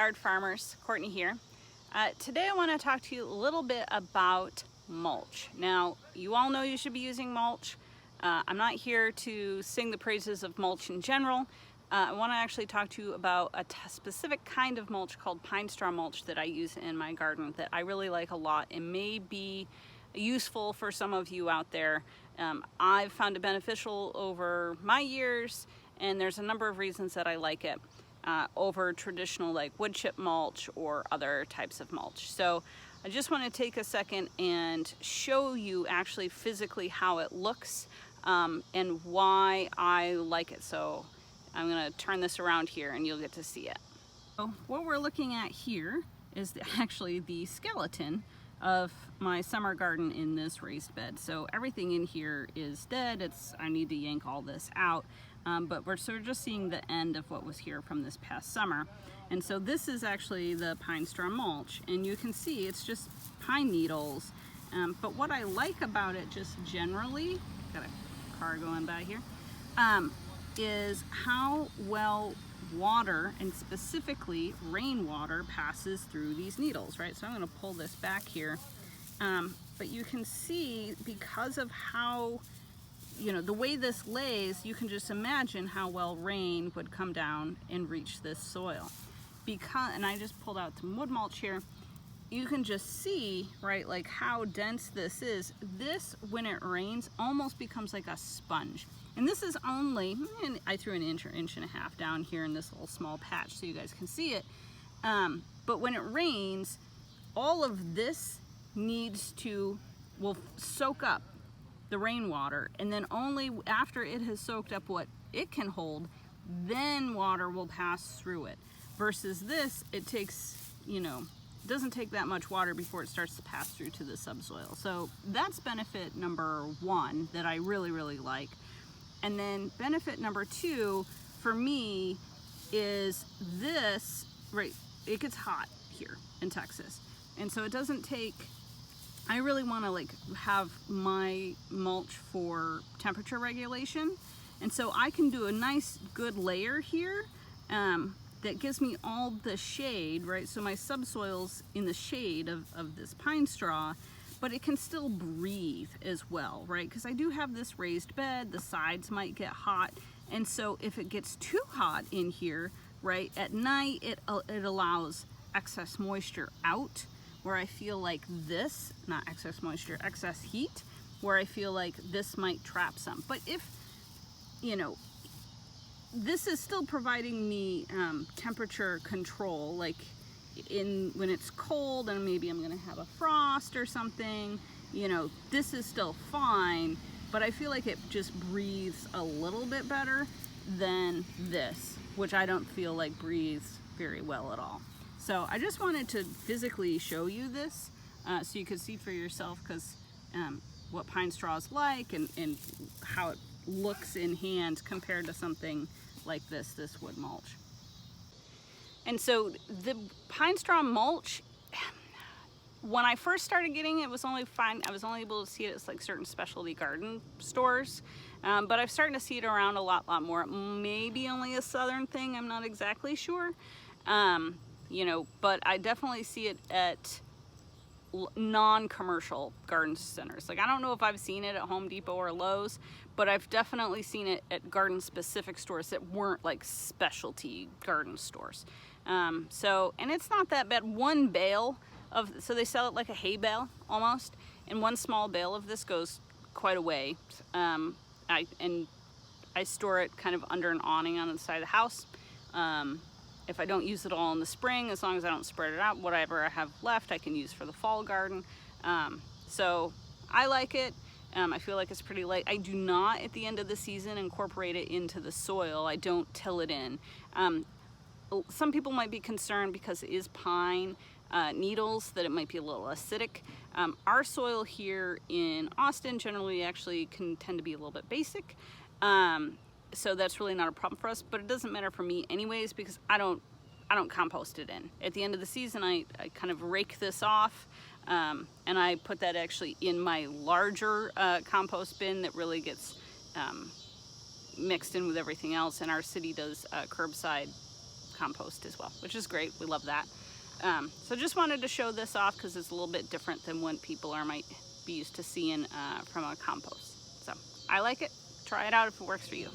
Backyard Farmers, Courtney here. Today I want to talk to you a little bit about mulch. Now, you all know you should be using mulch. I'm not here to sing the praises of mulch in general. I want to actually talk to you about a specific kind of mulch called pine straw mulch that I use in my garden that I really like a lot and may be useful for some of you out there. I've found it beneficial over my years, and there's a number of reasons that I like it over traditional like wood chip mulch or other types of mulch. So I just want to take a second and show you actually physically how it looks and why I like it. So I'm going to turn this around here and you'll get to see it. So what we're looking at here is actually the skeleton of my summer garden in this raised bed. So everything in here is dead. I need to yank all this out. But we're sort of just seeing the end of what was here from this past summer. And so this is actually the pine straw mulch, and you can see it's just pine needles. But what I like about it just generally, got a car going by here, is how well water, and specifically rainwater, passes through these needles, right? So I'm gonna pull this back here. But you can see, because of how, the way this lays, you can just imagine how well rain would come down and reach this soil. And I just pulled out some wood mulch here. You can just see, right, like how dense this is. This, when it rains, almost becomes like a sponge. And this is only, and I threw an inch or inch and a half down here in this little small patch so you guys can see it. But when it rains, all of this will soak up the rainwater, and then only after it has soaked up what it can hold, then water will pass through it. Versus this, it takes, doesn't take that much water before it starts to pass through to the subsoil. So that's benefit number one that I really, really like. And then benefit number two for me is this, right, it gets hot here in Texas. And so it doesn't take, I really want to have my mulch for temperature regulation. And so I can do a nice good layer here that gives me all the shade, right? So my subsoil's in the shade of this pine straw, but it can still breathe as well, right? Because I do have this raised bed, the sides might get hot. And so if it gets too hot in here, right, at night it allows excess moisture out, where I feel like this, not excess moisture, excess heat, where I feel like this might trap some. But if, this is still providing me temperature control, like when it's cold and maybe I'm gonna have a frost or something, this is still fine, but I feel like it just breathes a little bit better than this, which I don't feel like breathes very well at all. So I just wanted to physically show you this so you could see for yourself, because what pine straw is like and how it looks in hand compared to something like this wood mulch. And so the pine straw mulch, when I first started getting it, I was only able to see it at like certain specialty garden stores. But I'm starting to see it around a lot more. Maybe only a southern thing, I'm not exactly sure. But I definitely see it at non-commercial garden centers. Like, I don't know if I've seen it at Home Depot or Lowe's, but I've definitely seen it at garden specific stores that weren't like specialty garden stores. And it's not that bad. One bale so they sell it like a hay bale almost, and one small bale of this goes quite a way. I store it kind of under an awning on the side of the house. If I don't use it all in the spring, as long as I don't spread it out, whatever I have left I can use for the fall garden. So I like it. I feel like it's pretty light. I do not, at the end of the season, incorporate it into the soil. I don't till it in. Some people might be concerned, because it is pine needles, that it might be a little acidic. Our soil here in Austin generally actually can tend to be a little bit basic. So that's really not a problem for us, but it doesn't matter for me anyways, because I don't compost it in. At the end of the season, I kind of rake this off, and I put that actually in my larger compost bin that really gets mixed in with everything else. And our city does curbside compost as well, which is great. We love that. So just wanted to show this off because it's a little bit different than what people might be used to seeing from a compost. So I like it. Try it out if it works for you.